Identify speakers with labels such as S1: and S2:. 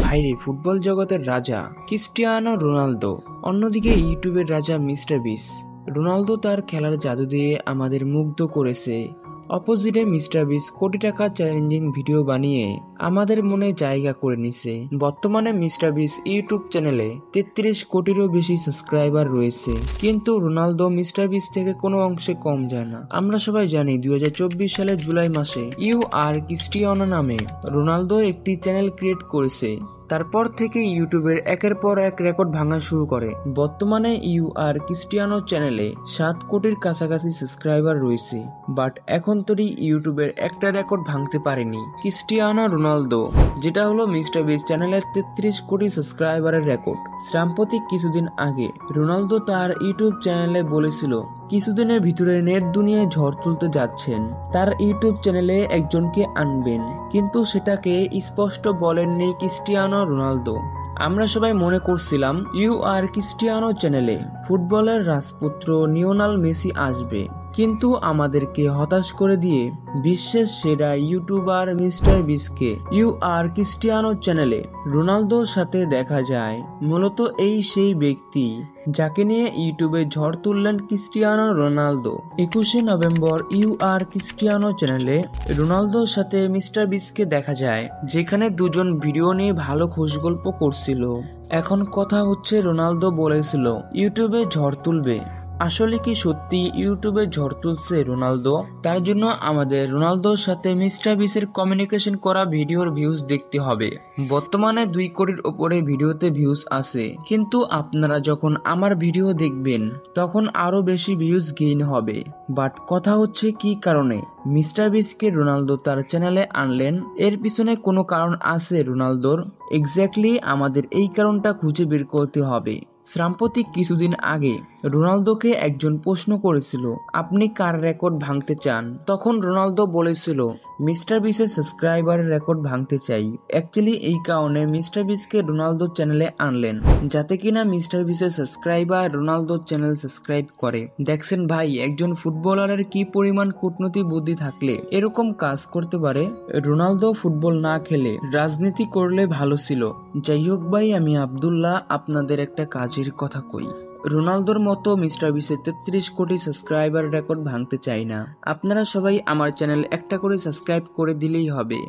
S1: ভাইরে ফুটবল জগতের রাজা ক্রিস্টিয়ানো রোনালদো, অন্যদিকে ইউটিউবের রাজা মিস্টার বিস। রোনালদো তার খেলার জাদু দিয়ে আমাদের মুগ্ধ করেছে, অপোজিটে মিস্টার বিস কোটি টাকা চ্যালেঞ্জিং ভিডিও বানিয়ে আমাদের মনে জায়গা করে নিছে। বর্তমানে মিস্টার বিস ইউটিউব চ্যানেলে 33 কোটিরও বেশি সাবস্ক্রাইবার রয়েছে, কিন্তু রোনালদো মিস্টার বিস থেকে কোনো অংশে কম যায় না। আমরা সবাই জানি 2024 সালের জুলাই মাসে ইউ আর ক্রিস্টিয়ানো নামে রোনালদো একটি চ্যানেল ক্রিয়েট করেছে। তারপর থেকে ইউটিউবের একের পর এক রেকর্ড ভাঙা শুরু করে। বর্তমানে ইউ আর ক্রিস্টিয়ানো চ্যানেলে 7 কোটির কাছাকাছি সাবস্ক্রাইবার রয়েছে, বাট এখন তৈরি ইউটিউবের একটা রেকর্ড ভাঙতে পারেনি ক্রিস্টিয়ানো রোনালদো, যেটা হলো মিস্টার বিস চ্যানেলের 33 কোটি সাবস্ক্রাইবারের রেকর্ড। সাম্প্রতিক কিছুদিন আগে রোনালদো তার ইউটিউব চ্যানেলে বলেছিল কিছুদিনের ভিতরে নেট দুনিয়ায় ঝড় তুলতে যাচ্ছেন, তার ইউটিউব চ্যানেলে একজনকে আনবেন, কিন্তু সেটাকে স্পষ্ট বলেননি ক্রিস্টিয়ানো রোনালদো। আমরা সবাই মনে করছিলাম ইউ আর ক্রিস্টিয়ানো চ্যানেলে ফুটবলের রাজপুত্র লিওনেল মেসি আসবে, কিন্তু আমাদেরকে হতাশ করে দিয়ে বিশ্বের সেরা ইউটিউবার মিস্টার বিসকে ইউ আর ক্রিস্টিয়ানো চ্যানেলে রোনালদোর সাথে দেখা যায়। মূলত এই সেই ব্যক্তি যাকে নিয়ে ইউটিউবে ঝড় তুললেন ক্রিস্টিয়ানো রোনালদো। 21শে নভেম্বর ইউ আর ক্রিস্টিয়ানো চ্যানেলে রোনালদোর সাথে মিস্টার বিসকে দেখা যায়, যেখানে দুজন ভিডিও নিয়ে ভালো খুশগল্প করছিল। এখন কথা হচ্ছে রোনালদো বলেছিল ইউটিউবে ঝড় তুলবে, আসলে কি সত্যি ইউটিউবে ঝড় তুলছে রোনালদো? তার জন্য আমাদের রোনালদোর সাথে মিস্টার বিসের কমিউনিকেশন করা ভিডিওর ভিউজ দেখতে হবে। বর্তমানে 2 কোটির ওপরে ভিডিওতে ভিউজ আছে, কিন্তু আপনারা যখন আমার ভিডিও দেখবেন তখন আরো বেশি ভিউজ গেইন হবে। বাট কথা হচ্ছে কি কারণে মিস্টার বিসকে রোনালদো তার চ্যানেলে আনলেন? এর পিছনে কোনো কারণ আছে রোনালদোর। এক্স্যাক্টলি আমাদের এই কারণটা খুঁজে বের করতে হবে। সাম্প্রতিক কিছুদিন আগে রোনালদোকে একজন প্রশ্ন করেছিল আপনি কার রেকর্ড ভাঙতে চান? তখন রোনালদো বলেছিল মিস্টার বিসের সাবস্ক্রাইবারের রেকর্ড ভাঙতে চাই। অ্যাকচুয়ালি এই কারণে মিস্টার বিসকে রোনালদোর চ্যানেলে আনলেন, যাতে কিনা মিস্টার বিসের সাবস্ক্রাইবার রোনালদোর চ্যানেল সাবস্ক্রাইব করে। দেখছেন ভাই, একজন ফুটবলারের কি পরিমাণ কূটনীতি বুদ্ধি থাকলে এরকম কাজ করতে পারে। রোনালদো ফুটবল না খেলে রাজনীতি করলে ভালো ছিল। যাই হোক ভাই, আমি আব্দুল্লাহ আপনাদের একটা কাজের কথা কই। রোনালদোর মতো মিস্টার বিসের 33 কোটি সাবস্ক্রাইবার রেকর্ড ভাঙতে চাই না। আপনারা সবাই আমার চ্যানেল একটা করে সাবস্ক্রাইব করে দিলেই হবে।